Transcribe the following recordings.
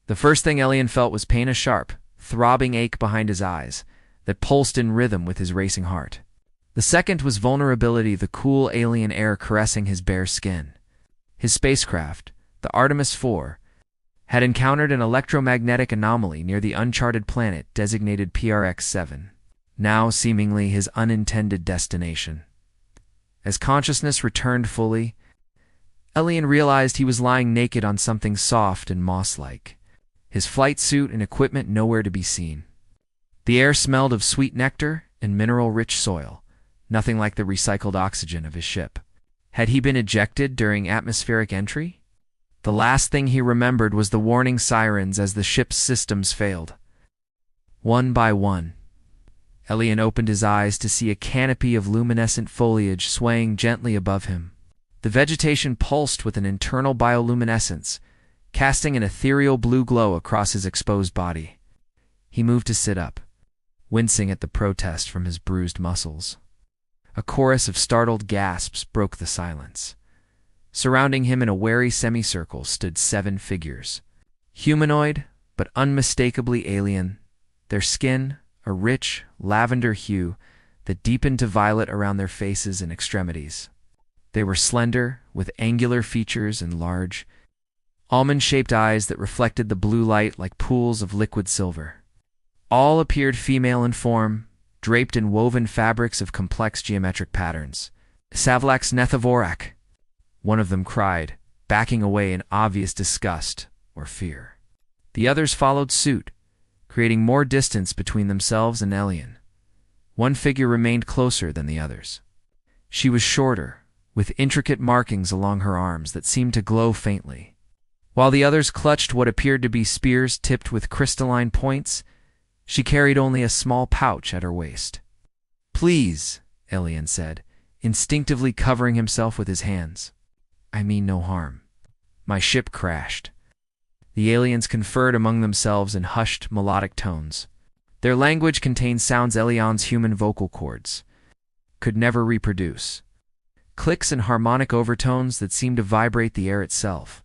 The first thing Elian felt was pain, a sharp, throbbing ache behind his eyes that pulsed in rhythm with his racing heart. The second was vulnerability, the cool alien air caressing his bare skin. His spacecraft, the Artemis IV, had encountered an electromagnetic anomaly near the uncharted planet designated PRX-7, now seemingly his unintended destination. As consciousness returned fully, Elian realized he was lying naked on something soft and moss-like, his flight suit and equipment nowhere to be seen. The air smelled of sweet nectar and mineral-rich soil, nothing like the recycled oxygen of his ship. Had he been ejected during atmospheric entry? The last thing he remembered was the warning sirens as the ship's systems failed. One by one, Elian opened his eyes to see a canopy of luminescent foliage swaying gently above him. The vegetation pulsed with an internal bioluminescence, casting an ethereal blue glow across his exposed body. He moved to sit up, wincing at the protest from his bruised muscles. A chorus of startled gasps broke the silence. Surrounding him in a wary semicircle stood 7 figures. Humanoid, but unmistakably alien, their skin a rich, lavender hue that deepened to violet around their faces and extremities. They were slender, with angular features and large, almond-shaped eyes that reflected the blue light like pools of liquid silver. All appeared female in form, draped in woven fabrics of complex geometric patterns. "Savlax Nethivorak," one of them cried, backing away in obvious disgust or fear. The others followed suit, creating more distance between themselves and Elian. One figure remained closer than the others. She was shorter, with intricate markings along her arms that seemed to glow faintly. While the others clutched what appeared to be spears tipped with crystalline points, she carried only a small pouch at her waist. "Please," Elian said, instinctively covering himself with his hands. "I mean no harm. My ship crashed." The aliens conferred among themselves in hushed, melodic tones. Their language contained sounds Elian's human vocal cords could never reproduce. Clicks and harmonic overtones that seemed to vibrate the air itself.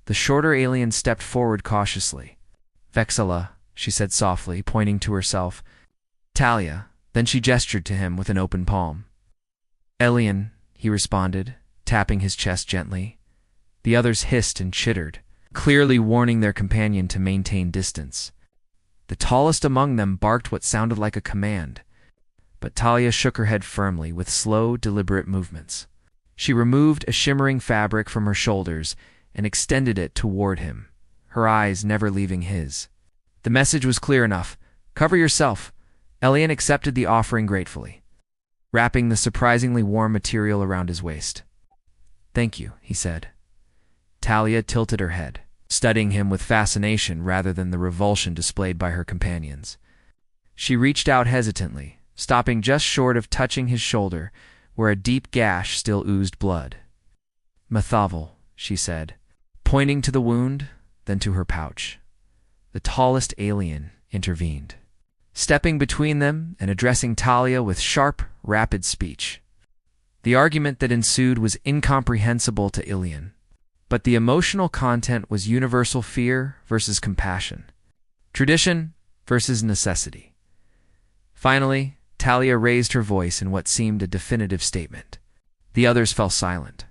The shorter alien stepped forward cautiously. "Vexala," she said softly, pointing to herself. "Talia," then she gestured to him with an open palm. "Elian," he responded, tapping his chest gently. The others hissed and chittered, clearly warning their companion to maintain distance. The tallest among them barked what sounded like a command, but Talia shook her head firmly with slow, deliberate movements. She removed a shimmering fabric from her shoulders and extended it toward him, her eyes never leaving his. The message was clear enough. "Cover yourself." Elian accepted the offering gratefully, wrapping the surprisingly warm material around his waist. "Thank you," he said. Talia tilted her head, studying him with fascination rather than the revulsion displayed by her companions. She reached out hesitantly, stopping just short of touching his shoulder, where a deep gash still oozed blood. "Mathavel," she said, pointing to the wound, then to her pouch. The tallest alien intervened, stepping between them and addressing Talia with sharp, rapid speech. The argument that ensued was incomprehensible to Elian, but the emotional content was universal fear versus compassion, tradition versus necessity. Finally, Talia raised her voice in what seemed a definitive statement. The others fell silent.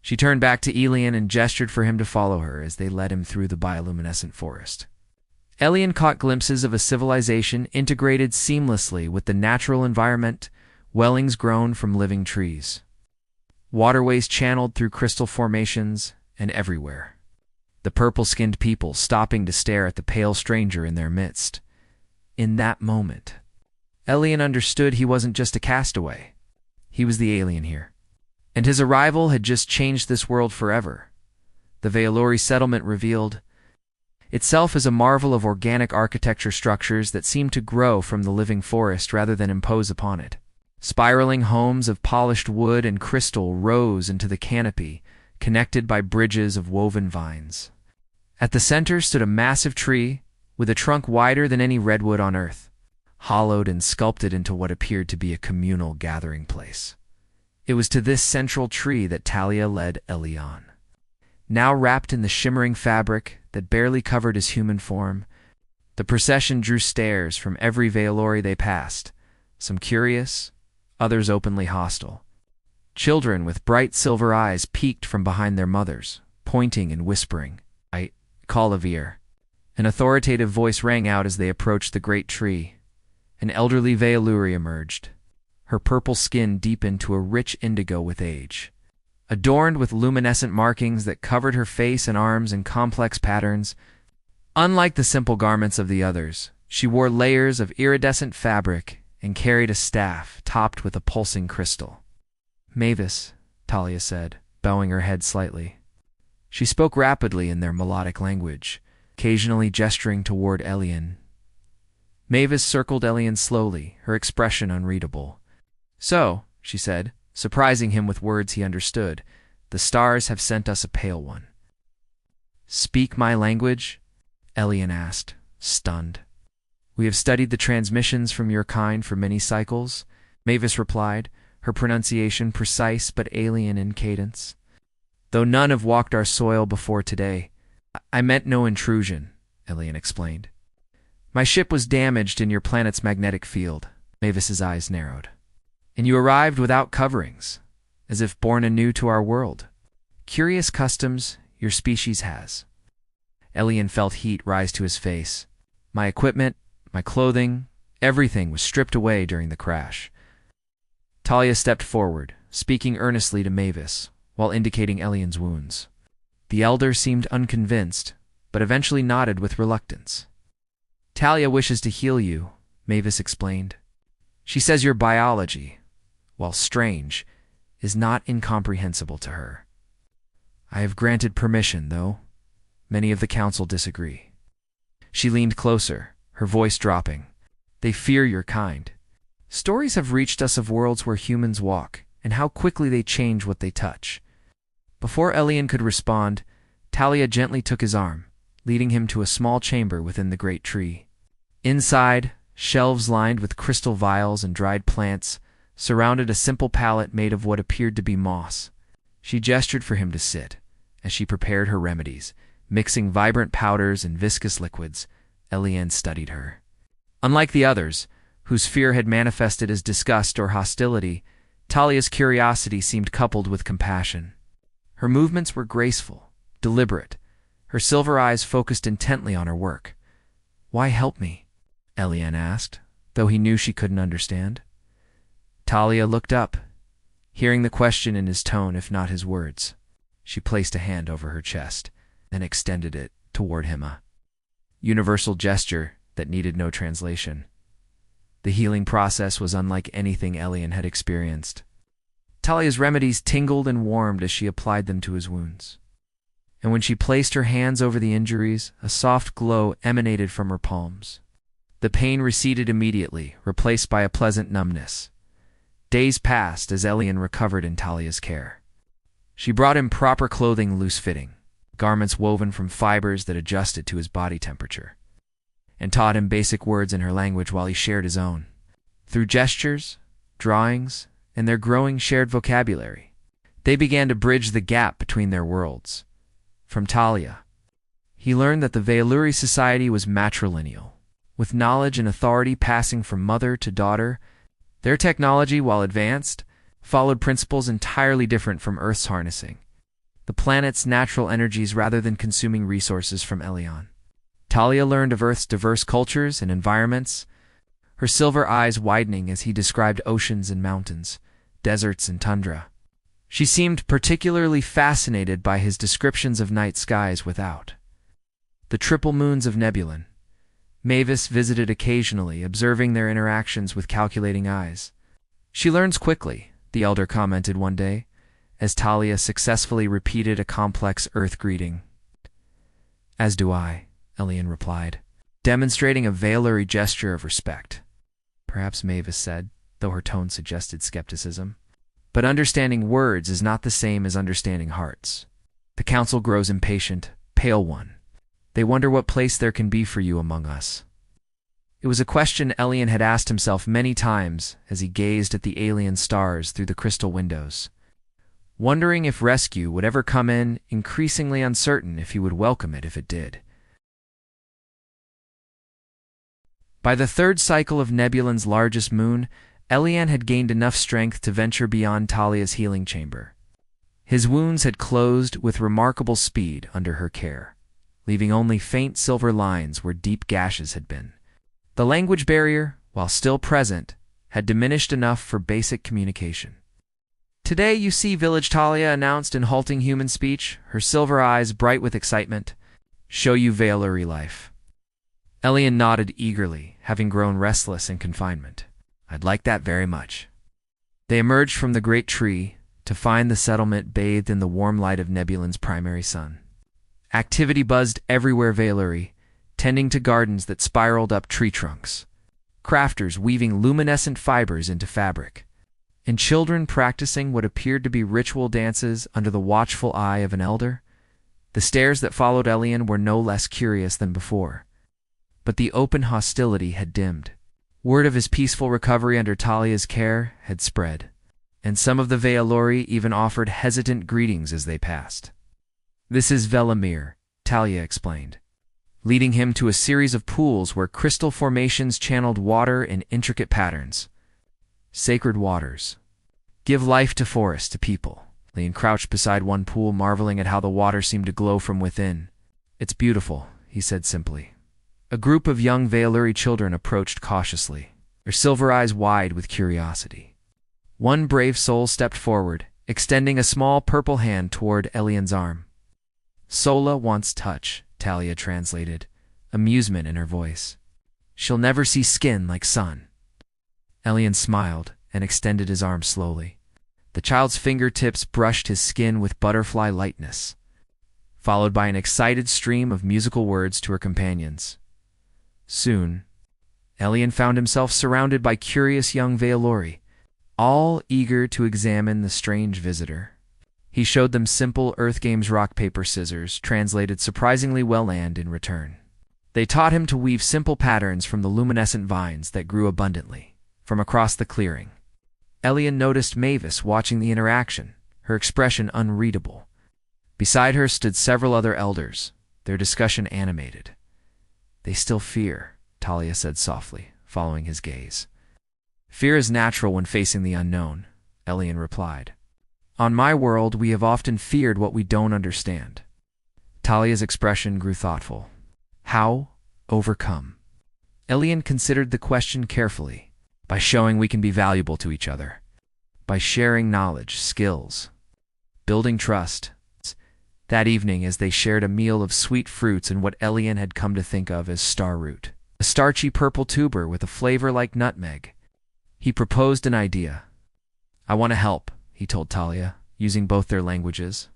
She turned back to Elian and gestured for him to follow her as they led him through the bioluminescent forest. Elian caught glimpses of a civilization integrated seamlessly with the natural environment, wellings grown from living trees, waterways channeled through crystal formations, and everywhere, the purple-skinned people stopping to stare at the pale stranger in their midst. In that moment, Elian understood he wasn't just a castaway. He was the alien here, and his arrival had just changed this world forever. The Veilori settlement revealed itself as a marvel of organic architecture structures that seemed to grow from the living forest rather than impose upon it. Spiraling homes of polished wood and crystal rose into the canopy, connected by bridges of woven vines. At the center stood a massive tree with a trunk wider than any redwood on Earth, hollowed and sculpted into what appeared to be a communal gathering place. It was to this central tree that Talia led Elian. Now wrapped in the shimmering fabric, that barely covered his human form. The procession drew stares from every Veilori they passed, some curious, others openly hostile. Children with bright silver eyes peeked from behind their mothers, pointing and whispering, "I call Avir." An authoritative voice rang out as they approached the great tree. An elderly Veiluri emerged. Her purple skin deepened to a rich indigo with age. Adorned with luminescent markings that covered her face and arms in complex patterns, unlike the simple garments of the others, she wore layers of iridescent fabric and carried a staff topped with a pulsing crystal. "Mavis," Talia said, bowing her head slightly. She spoke rapidly in their melodic language, occasionally gesturing toward Elian. Mavis circled Elian slowly, her expression unreadable. "So," she said, surprising him with words he understood, "the stars have sent us a pale one." "Speak my language?" Elian asked, stunned. "We have studied the transmissions from your kind for many cycles," Mavis replied, her pronunciation precise but alien in cadence. "Though none have walked our soil before today." "I meant no intrusion," Elian explained. "My ship was damaged in your planet's magnetic field." Mavis's eyes narrowed. "And you arrived without coverings, as if born anew to our world. Curious customs your species has." Elian felt heat rise to his face. "My equipment, my clothing, everything was stripped away during the crash." Talia stepped forward, speaking earnestly to Mavis, while indicating Elian's wounds. The elder seemed unconvinced, but eventually nodded with reluctance. "Talia wishes to heal you," Mavis explained. "She says your biology, while strange, is not incomprehensible to her. I have granted permission, though many of the council disagree." She leaned closer, her voice dropping. "They fear your kind. Stories have reached us of worlds where humans walk, and how quickly they change what they touch." Before Elian could respond, Talia gently took his arm, leading him to a small chamber within the great tree. Inside, shelves lined with crystal vials and dried plants surrounded a simple pallet made of what appeared to be moss. She gestured for him to sit, as she prepared her remedies, mixing vibrant powders and viscous liquids. Elian studied her. Unlike the others, whose fear had manifested as disgust or hostility, Talia's curiosity seemed coupled with compassion. Her movements were graceful, deliberate, her silver eyes focused intently on her work. "Why help me?" Elian asked, though he knew she couldn't understand. Talia looked up, hearing the question in his tone if not his words. She placed a hand over her chest, then extended it toward him, a universal gesture that needed no translation. The healing process was unlike anything Elian had experienced. Talia's remedies tingled and warmed as she applied them to his wounds. And when she placed her hands over the injuries, a soft glow emanated from her palms. The pain receded immediately, replaced by a pleasant numbness. Days passed as Elian recovered in Talia's care. She brought him proper clothing loose-fitting, garments woven from fibers that adjusted to his body temperature, and taught him basic words in her language while he shared his own. Through gestures, drawings, and their growing shared vocabulary, they began to bridge the gap between their worlds. From Talia, he learned that the Veiluri society was matrilineal, with knowledge and authority passing from mother to daughter. Their technology, while advanced, followed principles entirely different from Earth's harnessing the planet's natural energies rather than consuming resources from Elian. Talia learned of Earth's diverse cultures and environments, her silver eyes widening as he described oceans and mountains, deserts and tundra. She seemed particularly fascinated by his descriptions of night skies without the triple moons of Nebulon. Mavis visited occasionally, observing their interactions with calculating eyes. "She learns quickly," the elder commented one day, as Talia successfully repeated a complex Earth greeting. "As do I," Elian replied, demonstrating a Veiluri gesture of respect. "Perhaps," Mavis said, though her tone suggested skepticism. "But understanding words is not the same as understanding hearts. The council grows impatient, Pale One. They wonder what place there can be for you among us." It was a question Elian had asked himself many times as he gazed at the alien stars through the crystal windows. wondering if rescue would ever come in, increasingly uncertain if he would welcome it if it did. By the third cycle of Nebulan's largest moon, Elian had gained enough strength to venture beyond Talia's healing chamber. His wounds had closed with remarkable speed under her care, leaving only faint silver lines where deep gashes had been. The language barrier, while still present, had diminished enough for basic communication. "Today you see Village," Talia announced in halting human speech, her silver eyes bright with excitement. "Show you Veiluri life." Elian nodded eagerly, having grown restless in confinement. "I'd like that very much." They emerged from the great tree to find the settlement bathed in the warm light of Nebulan's primary sun. Activity buzzed everywhere Veiluri, tending to gardens that spiraled up tree trunks, crafters weaving luminescent fibers into fabric, and children practicing what appeared to be ritual dances under the watchful eye of an elder. The stares that followed Elian were no less curious than before. But the open hostility had dimmed. Word of his peaceful recovery under Talia's care had spread, and some of the Veiluri even offered hesitant greetings as they passed. "This is Velamir," Talia explained, leading him to a series of pools where crystal formations channeled water in intricate patterns. "Sacred waters. Give life to forest, to people." Elian crouched beside one pool, marveling at how the water seemed to glow from within. "It's beautiful," he said simply. A group of young Veiluri children approached cautiously, their silver eyes wide with curiosity. One brave soul stepped forward, extending a small purple hand toward Elian's arm. "Sola wants touch," Talia translated, amusement in her voice. "She'll never see skin like sun." Elian smiled and extended his arm slowly. The child's fingertips brushed his skin with butterfly lightness, followed by an excited stream of musical words to her companions. Soon, Elian found himself surrounded by curious young Veiluri, all eager to examine the strange visitor. He showed them simple Earth Games rock, paper, scissors, translated surprisingly well, and in return, they taught him to weave simple patterns from the luminescent vines that grew abundantly from across the clearing. Elian noticed Mavis watching the interaction, her expression unreadable. Beside her stood several other elders, their discussion animated. "They still fear," Talia said softly, following his gaze. "Fear is natural when facing the unknown," Elian replied. "On my world, we have often feared what we don't understand." Talia's expression grew thoughtful. "How overcome?" Elian considered the question carefully. "By showing we can be valuable to each other. By sharing knowledge, skills, building trust." That evening, as they shared a meal of sweet fruits and what Elian had come to think of as star root, a starchy purple tuber with a flavor like nutmeg, he proposed an idea. "I want to help," he told Talia, using both their languages.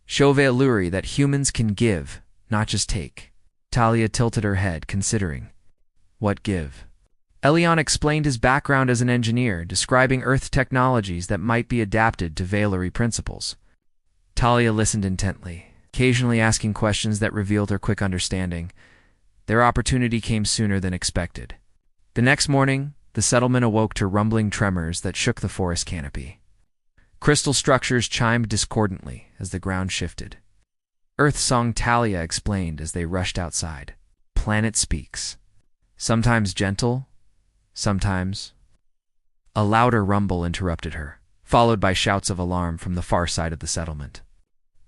"Show Veiluri that humans can give, not just take." Talia tilted her head, considering. "What give?" Elian explained his background as an engineer, describing Earth technologies that might be adapted to Veiluri principles. Talia listened intently, occasionally asking questions that revealed her quick understanding. Their opportunity came sooner than expected. The next morning, the settlement awoke to rumbling tremors that shook the forest canopy. Crystal structures chimed discordantly as the ground shifted. "Earth song," Talia explained as they rushed outside. "Planet speaks. Sometimes gentle, sometimes—" A louder rumble interrupted her, followed by shouts of alarm from the far side of the settlement.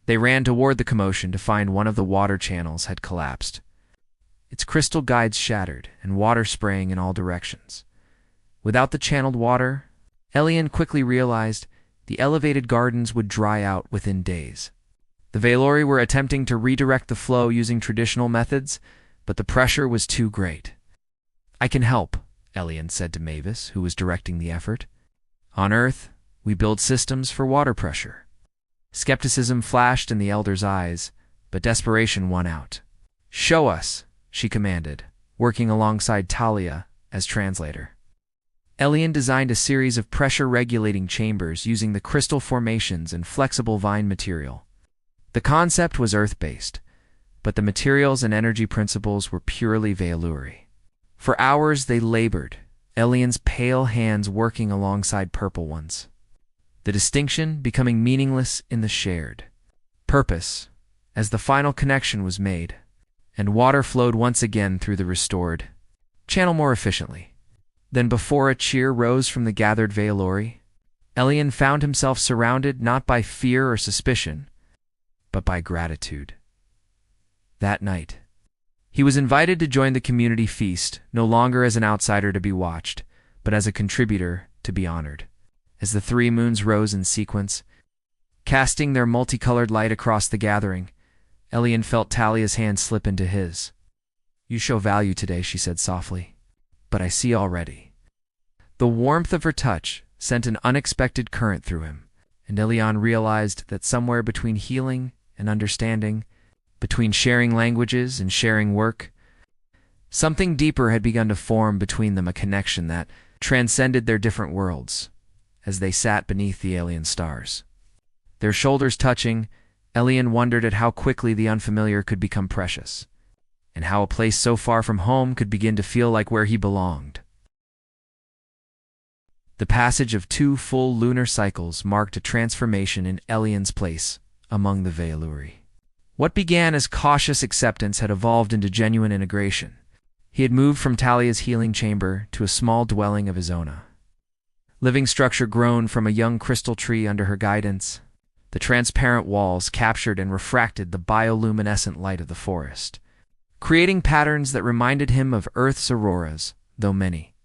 They ran toward the commotion to find one of the water channels had collapsed, its crystal guides shattered and water spraying in all directions. Without the channeled water, Elian quickly realized the elevated gardens would dry out within days. The Veiluri were attempting to redirect the flow using traditional methods, but the pressure was too great. "I can help," Elian said to Mavis, who was directing the effort. "On Earth, we build systems for water pressure." Skepticism flashed in the elder's eyes, but desperation won out. "Show us," she commanded, working alongside Talia as translator. Elian designed a series of pressure-regulating chambers using the crystal formations and flexible vine material. The concept was Earth-based, but the materials and energy principles were purely Veiluri. For hours they labored, Elian's pale hands working alongside purple ones. the distinction becoming meaningless in the shared purpose, as the final connection was made, and water flowed once again through the restored channel more efficiently than before. A cheer rose from the gathered Veilori. Elian found himself surrounded not by fear or suspicion, but by gratitude. That night, he was invited to join the community feast, no longer as an outsider to be watched, but as a contributor to be honored. As the three moons rose in sequence, casting their multicolored light across the gathering, Elian felt Talia's hand slip into his. "You show value today," she said softly, "but I see already." The warmth of her touch sent an unexpected current through him, and Elian realized that somewhere between healing and understanding, between sharing languages and sharing work, something deeper had begun to form between them, a connection that transcended their different worlds. As they sat beneath the alien stars, their shoulders touching, Elian wondered at how quickly the unfamiliar could become precious, and how a place so far from home could begin to feel like where he belonged. The passage of 2 full lunar cycles marked a transformation in Elian's place among the Veiluri. What began as cautious acceptance had evolved into genuine integration. He had moved from Talia's healing chamber to a small dwelling of his own. Living structure grown from a young crystal tree under her guidance. The transparent walls captured and refracted the bioluminescent light of the forest, creating patterns that reminded him of Earth's auroras, though many.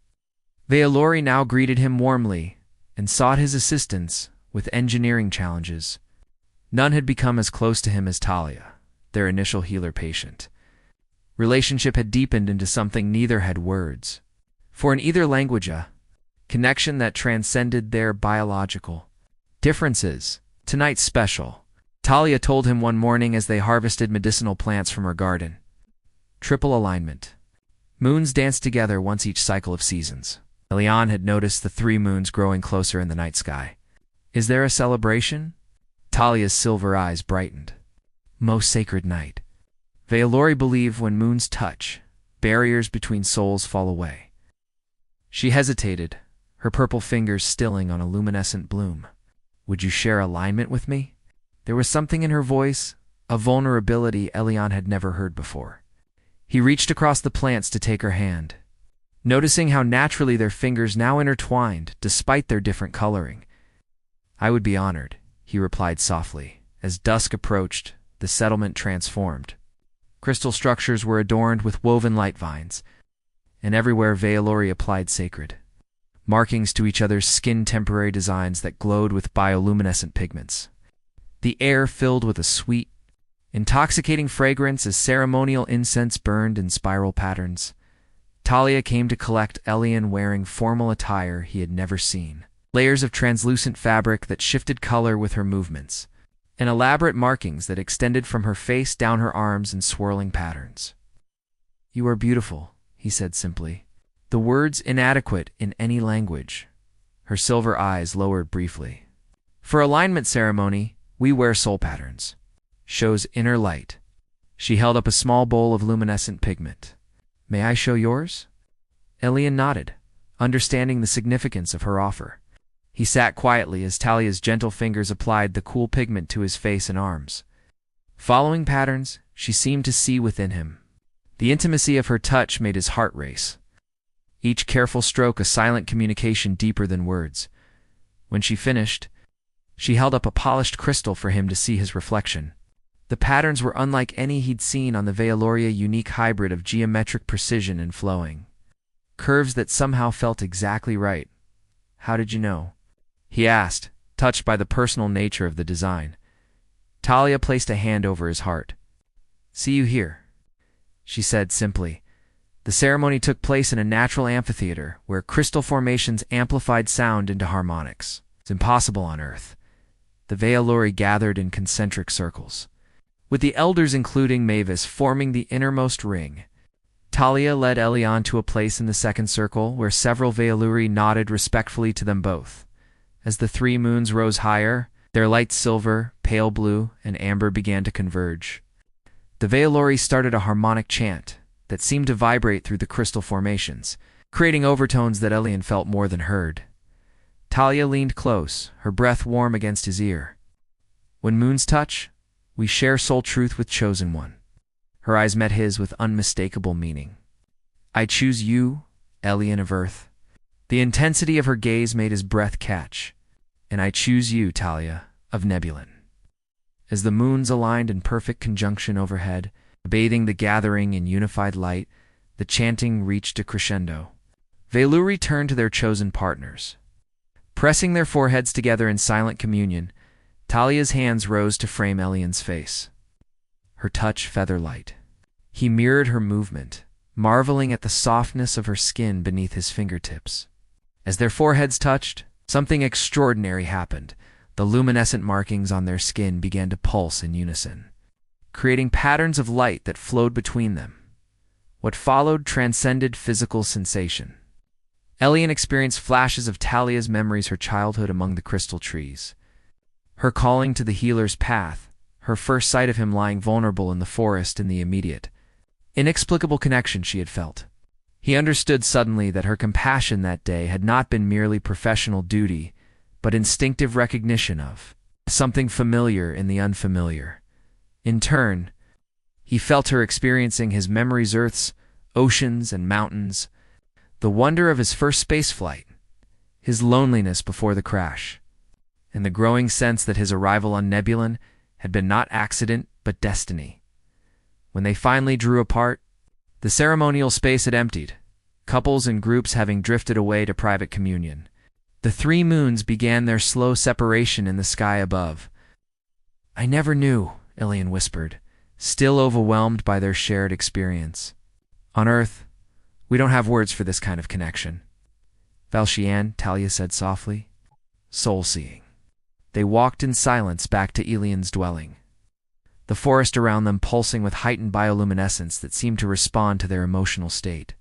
Veilori now greeted him warmly and sought his assistance with engineering challenges. None had become as close to him as Talia, their initial healer patient. Relationship had deepened into something neither had words. For in either language, a connection that transcended their biological differences. "Tonight's special," Talia told him one morning as they harvested medicinal plants from her garden. "Triple alignment. Moons dance together once each cycle of seasons." Elian had noticed the 3 moons growing closer in the night sky. "Is there a celebration?" Talia's silver eyes brightened. "Most sacred night. Veilori believe when moons touch, barriers between souls fall away." She hesitated, her purple fingers stilling on a luminescent bloom. "Would you share alignment with me?" There was something in her voice, a vulnerability Elian had never heard before. He reached across the plants to take her hand, noticing how naturally their fingers now intertwined despite their different coloring. "I would be honored," he replied softly. As dusk approached, the settlement transformed. Crystal structures were adorned with woven light vines, and everywhere Veilori applied sacred markings to each other's skin, temporary designs that glowed with bioluminescent pigments. The air filled with a sweet, intoxicating fragrance as ceremonial incense burned in spiral patterns. Talia came to collect Elian wearing formal attire he had never seen. Layers of translucent fabric that shifted color with her movements, and elaborate markings that extended from her face down her arms in swirling patterns. "You are beautiful," he said simply, the words inadequate in any language. Her silver eyes lowered briefly. "For alignment ceremony, we wear soul patterns. Shows inner light." She held up a small bowl of luminescent pigment. "May I show yours?" Elian nodded, understanding the significance of her offer. He sat quietly as Talia's gentle fingers applied the cool pigment to his face and arms. Following patterns, she seemed to see within him. The intimacy of her touch made his heart race. Each careful stroke a silent communication deeper than words. When she finished, she held up a polished crystal for him to see his reflection. The patterns were unlike any he'd seen on the Veilori, unique hybrid of geometric precision and flowing curves that somehow felt exactly right. "How did you know?" he asked, touched by the personal nature of the design. Talia placed a hand over his heart. "See you here," she said simply. The ceremony took place in a natural amphitheater where crystal formations amplified sound into harmonics. It's impossible on Earth. The Veilori gathered in concentric circles, with the elders including Mavis forming the innermost ring. Talia led Elian to a place in the second circle where several Veiluri nodded respectfully to them both. As the 3 moons rose higher, their lights silver, pale blue, and amber began to converge. The Veilori started a harmonic chant that seemed to vibrate through the crystal formations, creating overtones that Elian felt more than heard. Talia leaned close, her breath warm against his ear. When moons touch, we share soul truth with chosen one. Her eyes met his with unmistakable meaning. I choose you, alien of Earth. The intensity of her gaze made his breath catch. And I choose you, Talia, of Nebulan. As the moons aligned in perfect conjunction overhead, bathing the gathering in unified light, the chanting reached a crescendo. Veluri turned to their chosen partners. Pressing their foreheads together in silent communion, Talia's hands rose to frame Elian's face. Her touch feather-light. He mirrored her movement, marveling at the softness of her skin beneath his fingertips. As their foreheads touched, something extraordinary happened. The luminescent markings on their skin began to pulse in unison, creating patterns of light that flowed between them. What followed transcended physical sensation. Elian experienced flashes of Talia's memories, her childhood among the crystal trees, her calling to the healer's path, her first sight of him lying vulnerable in the forest, and the immediate, inexplicable connection she had felt. He understood suddenly that her compassion that day had not been merely professional duty, but instinctive recognition of something familiar in the unfamiliar. In turn, he felt her experiencing his memories, Earth's oceans and mountains, the wonder of his first spaceflight, his loneliness before the crash, and the growing sense that his arrival on Nebulan had been not accident but destiny. When they finally drew apart, the ceremonial space had emptied, couples and groups having drifted away to private communion. The three moons began their slow separation in the sky above. I never knew, Elian whispered, still overwhelmed by their shared experience. On Earth, we don't have words for this kind of connection. Valshian, Talia said softly. Soul-seeing. They walked in silence back to Elian's dwelling, the forest around them pulsing with heightened bioluminescence that seemed to respond to their emotional state.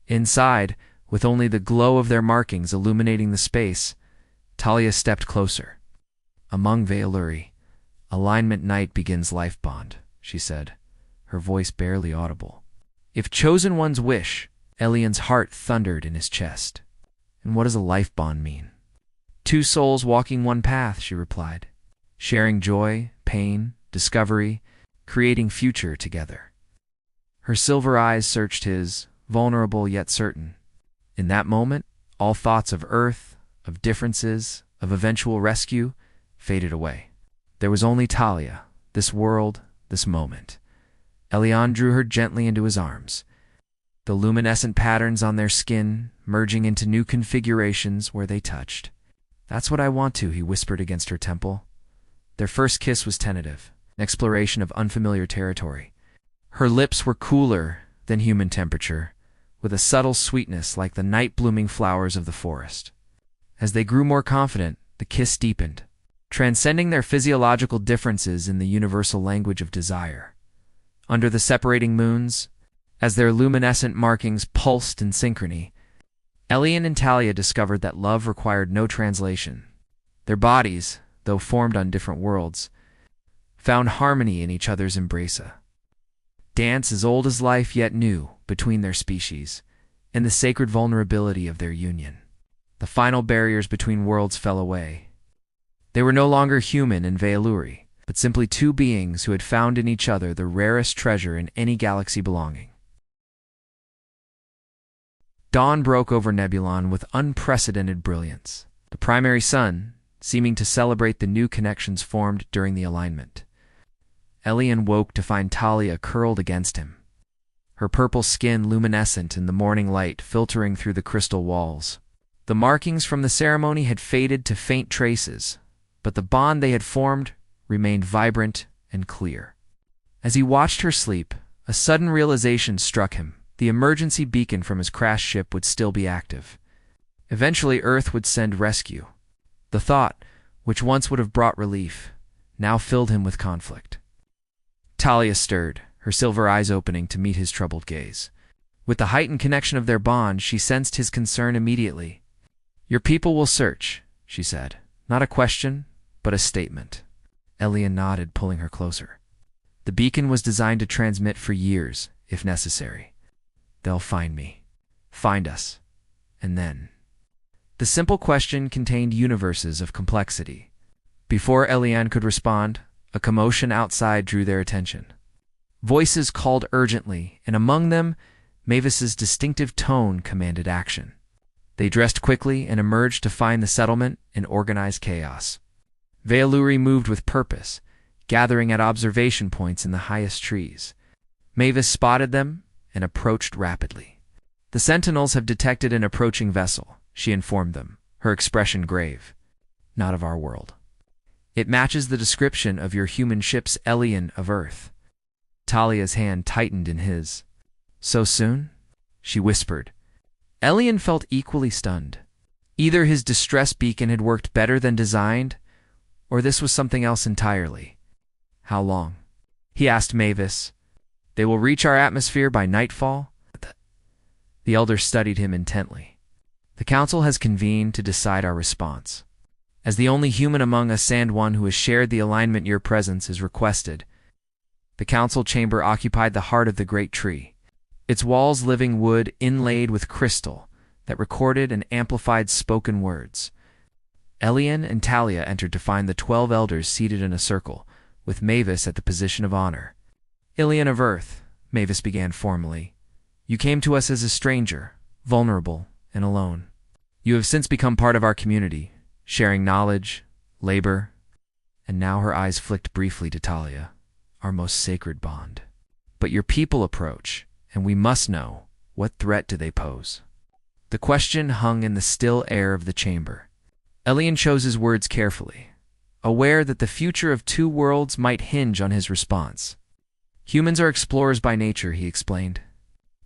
Inside, with only the glow of their markings illuminating the space, Talia stepped closer. Among Veluri, alignment night begins life bond, she said, her voice barely audible. If chosen ones wish, Elian's heart thundered in his chest. And what does a life bond mean? Two souls walking one path, she replied, sharing joy, pain, discovery, creating future together. Her silver eyes searched his, vulnerable yet certain. In that moment, all thoughts of Earth, of differences, of eventual rescue, faded away. There was only Talia, this world, this moment. Elian drew her gently into his arms, the luminescent patterns on their skin merging into new configurations where they touched. That's what I want to, he whispered against her temple. Their first kiss was tentative, an exploration of unfamiliar territory. Her lips were cooler than human temperature, with a subtle sweetness like the night-blooming flowers of the forest. As they grew more confident, the kiss deepened, transcending their physiological differences in the universal language of desire. Under the separating moons, as their luminescent markings pulsed in synchrony, Elian and Talia discovered that love required no translation. Their bodies, though formed on different worlds, found harmony in each other's embrace. Dance as old as life yet new between their species, and the sacred vulnerability of their union. The final barriers between worlds fell away. They were no longer human and Veluri, but simply two beings who had found in each other the rarest treasure in any galaxy belonging. Dawn broke over Nebulan with unprecedented brilliance, the primary sun seeming to celebrate the new connections formed during the alignment. Elian woke to find Talia curled against him, her purple skin luminescent in the morning light filtering through the crystal walls. The markings from the ceremony had faded to faint traces, but the bond they had formed remained vibrant and clear. As he watched her sleep, a sudden realization struck him. The emergency beacon from his crashed ship would still be active. Eventually, Earth would send rescue. The thought, which once would have brought relief, now filled him with conflict. Talia stirred, her silver eyes opening to meet his troubled gaze. With the heightened connection of their bond, she sensed his concern immediately. Your people will search, she said. Not a question, but a statement. Elian nodded, pulling her closer. The beacon was designed to transmit for years, if necessary. They'll find me. Find us. And then. The simple question contained universes of complexity. Before Elian could respond, a commotion outside drew their attention. Voices called urgently, and among them, Mavis's distinctive tone commanded action. They dressed quickly and emerged to find the settlement in organized chaos. Veiluri moved with purpose, gathering at observation points in the highest trees. Mavis spotted them and approached rapidly. "The Sentinels have detected an approaching vessel," she informed them, her expression grave. "Not of our world. It matches the description of your human ship's Elian of Earth." Talia's hand tightened in his. "So soon?" she whispered. Elian felt equally stunned. Either his distress beacon had worked better than designed, or this was something else entirely. "How long?" he asked Mavis. "They will reach our atmosphere by nightfall." The elder studied him intently. "The council has convened to decide our response. As the only human among us and one who has shared the alignment your presence is requested." The council chamber occupied the heart of the great tree, its walls living wood inlaid with crystal that recorded and amplified spoken words. Elian and Talia entered to find the 12 elders seated in a circle, with Mavis at the position of honor. "Elian of Earth," Mavis began formally, "you came to us as a stranger, vulnerable and alone. You have since become part of our community, sharing knowledge, labor," and now her eyes flicked briefly to Talia, "our most sacred bond. But your people approach, and we must know, what threat do they pose?" The question hung in the still air of the chamber. Elian chose his words carefully, aware that the future of two worlds might hinge on his response. "Humans are explorers by nature," he explained.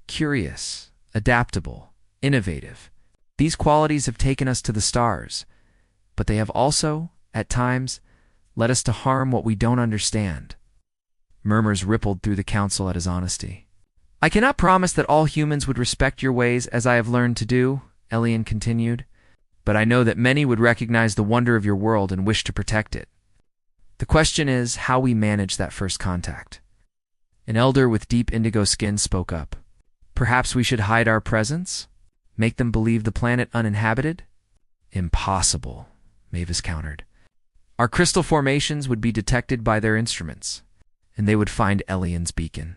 "Curious, adaptable, innovative. These qualities have taken us to the stars, but they have also, at times, led us to harm what we don't understand." Murmurs rippled through the council at his honesty. "I cannot promise that all humans would respect your ways as I have learned to do," Elian continued, "but I know that many would recognize the wonder of your world and wish to protect it. The question is how we manage that first contact." An elder with deep indigo skin spoke up. "Perhaps we should hide our presence? Make them believe the planet uninhabited?" "Impossible," Mavis countered. "Our crystal formations would be detected by their instruments, and they would find Elian's beacon."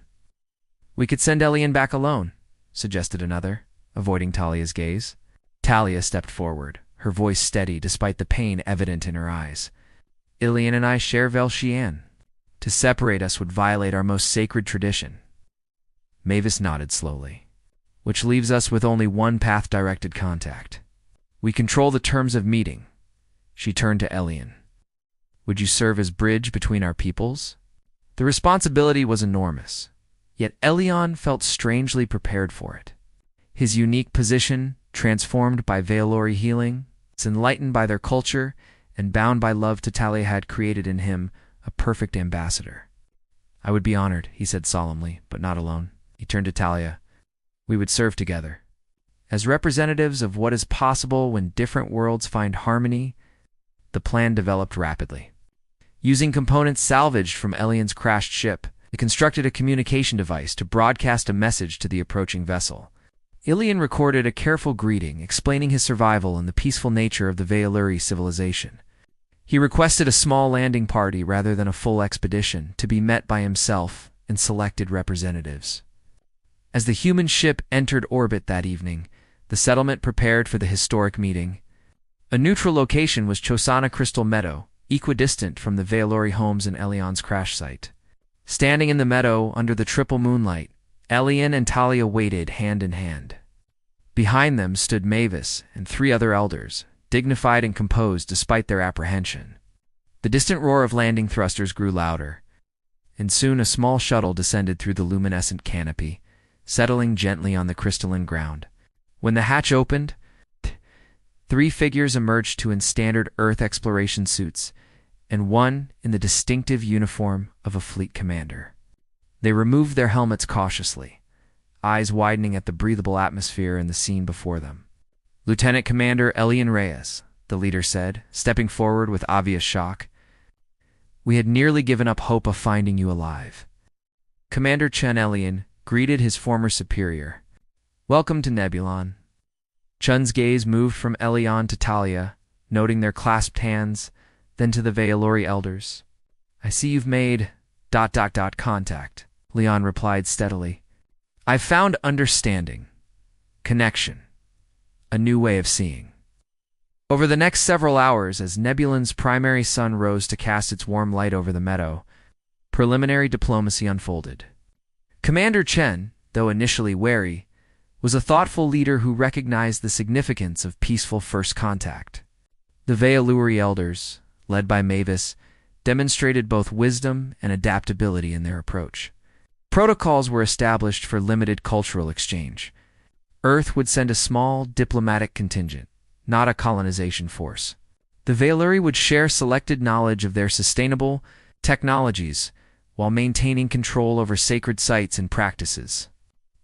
"We could send Elian back alone," suggested another, avoiding Talia's gaze. Talia stepped forward, her voice steady despite the pain evident in her eyes. "Elian and I share Velshian. To separate us would violate our most sacred tradition." Mavis nodded slowly. "Which leaves us with only one path-directed contact. We control the terms of meeting." She turned to Elian. "Would you serve as bridge between our peoples?" The responsibility was enormous, yet Elian felt strangely prepared for it. His unique position, transformed by Veiluri healing, enlightened by their culture, and bound by love to Talia, had created in him a perfect ambassador. "I would be honored," he said solemnly, "but not alone." He turned to Talia. "We would serve together. As representatives of what is possible when different worlds find harmony." The plan developed rapidly. Using components salvaged from Elian's crashed ship, they constructed a communication device to broadcast a message to the approaching vessel. Elian recorded a careful greeting explaining his survival and the peaceful nature of the Veiluri civilization. He requested a small landing party rather than a full expedition to be met by himself and selected representatives. As the human ship entered orbit that evening, the settlement prepared for the historic meeting. A neutral location was Chosana Crystal Meadow, equidistant from the Veiluri homes in Elian's crash site. Standing in the meadow under the triple moonlight, Elian and Talia waited hand in hand. Behind them stood Mavis and 3 other elders, dignified and composed despite their apprehension. The distant roar of landing thrusters grew louder, and soon a small shuttle descended through the luminescent canopy, settling gently on the crystalline ground. When the hatch opened, 3 figures emerged, 2 in standard Earth exploration suits, and 1 in the distinctive uniform of a fleet commander. They removed their helmets cautiously, eyes widening at the breathable atmosphere and the scene before them. "Lieutenant Commander Elian Reyes," the leader said, stepping forward with obvious shock. "We had nearly given up hope of finding you alive." Commander Chen Elian greeted his former superior. "Welcome to Nebulon." Chun's gaze moved from Elion to Talia, noting their clasped hands, then to the Veiluri elders. "I see you've made ... contact," Leon replied steadily. "I've found understanding, connection, a new way of seeing." Over the next several hours, as Nebulan's primary sun rose to cast its warm light over the meadow, preliminary diplomacy unfolded. Commander Chen, though initially wary, was a thoughtful leader who recognized the significance of peaceful first contact. The Veiluri elders, led by Mavis, demonstrated both wisdom and adaptability in their approach. Protocols were established for limited cultural exchange. Earth would send a small diplomatic contingent, not a colonization force. The Veiluri would share selected knowledge of their sustainable technologies while maintaining control over sacred sites and practices.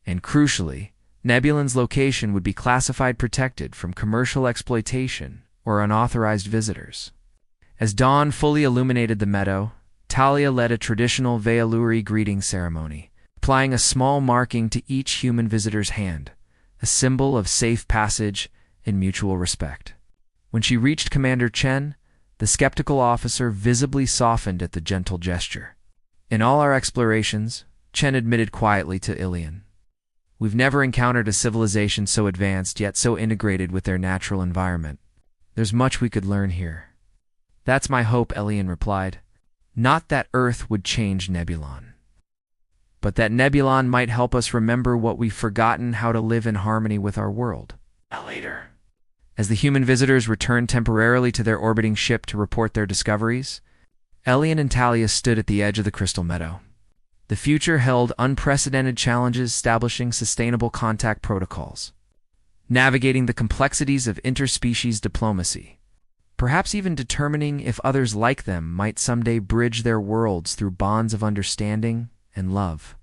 And crucially, Nebulan's location would be classified protected from commercial exploitation or unauthorized visitors. As dawn fully illuminated the meadow, Talia led a traditional Veiluri greeting ceremony, applying a small marking to each human visitor's hand, a symbol of safe passage and mutual respect. When she reached Commander Chen, the skeptical officer visibly softened at the gentle gesture. "In all our explorations," Chen admitted quietly to Ilion, "we've never encountered a civilization so advanced yet so integrated with their natural environment. There's much we could learn here." "That's my hope," Ilion replied. "Not that Earth would change Nebulon, but that Nebulon might help us remember what we've forgotten, how to live in harmony with our world." Later, as the human visitors returned temporarily to their orbiting ship to report their discoveries, Elion and Talia stood at the edge of the crystal meadow. The future held unprecedented challenges establishing sustainable contact protocols, navigating the complexities of interspecies diplomacy, perhaps even determining if others like them might someday bridge their worlds through bonds of understanding and love.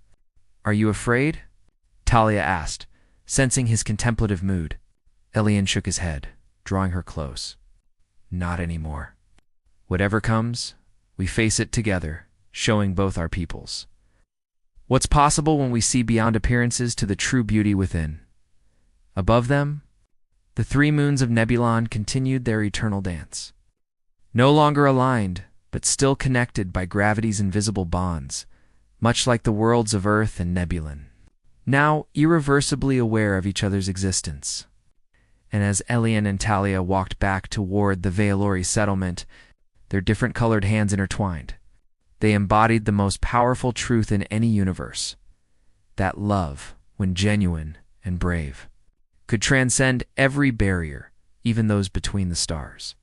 "Are you afraid?" Talia asked, sensing his contemplative mood. Elion shook his head, drawing her close. "Not anymore. Whatever comes, we face it together, showing both our peoples what's possible when we see beyond appearances to the true beauty within." Above them, the three moons of Nebulon continued their eternal dance. No longer aligned, but still connected by gravity's invisible bonds, much like the worlds of Earth and Nebulon. Now irreversibly aware of each other's existence. And as Elion and Talia walked back toward the Veiluri settlement, their different colored hands intertwined, they embodied the most powerful truth in any universe: that love, when genuine and brave, could transcend every barrier, even those between the stars.